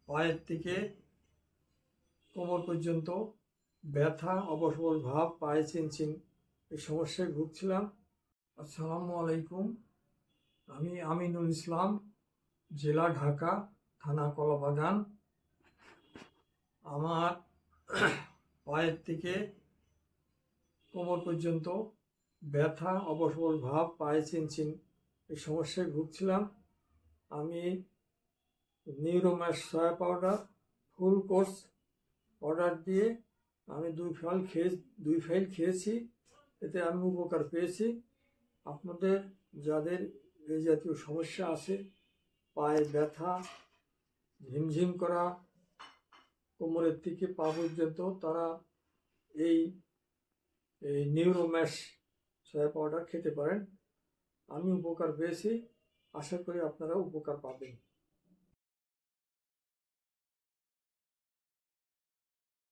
পায়ের থেকে কোমর পর্যন্ত ব্যথা, অবসবল ভাব, পায়ে চিনচিন এই সমস্যায় ভুগছিলাম। আসসালামু আলাইকুম। আমি আমিনুল ইসলাম, জেলা ঢাকা, থানা কলাবাগান। আমার পায়ের থেকে কোমর পর্যন্ত ব্যথা, অবসবল ভাব, পায়ে চিনচিন এই সমস্যায় ভুগছিলাম। আমি Neuromax soya powder full course order দিয়ে আমি 2 ফাইল খেয়েছি। এতে আমি উপকার পেয়েছি। আপনাদের যাদের এই জাতীয় সমস্যা আছে, পায়ে ব্যথা, ঝিমঝিম করা, কোমরের থেকে পা পর্যন্ত, তারা এই নিউরোম্যাক্স সয়া পাউডার খেতে পারেন। আমি উপকার পেয়েছি, আশা করি আপনারা উপকার পাবেন।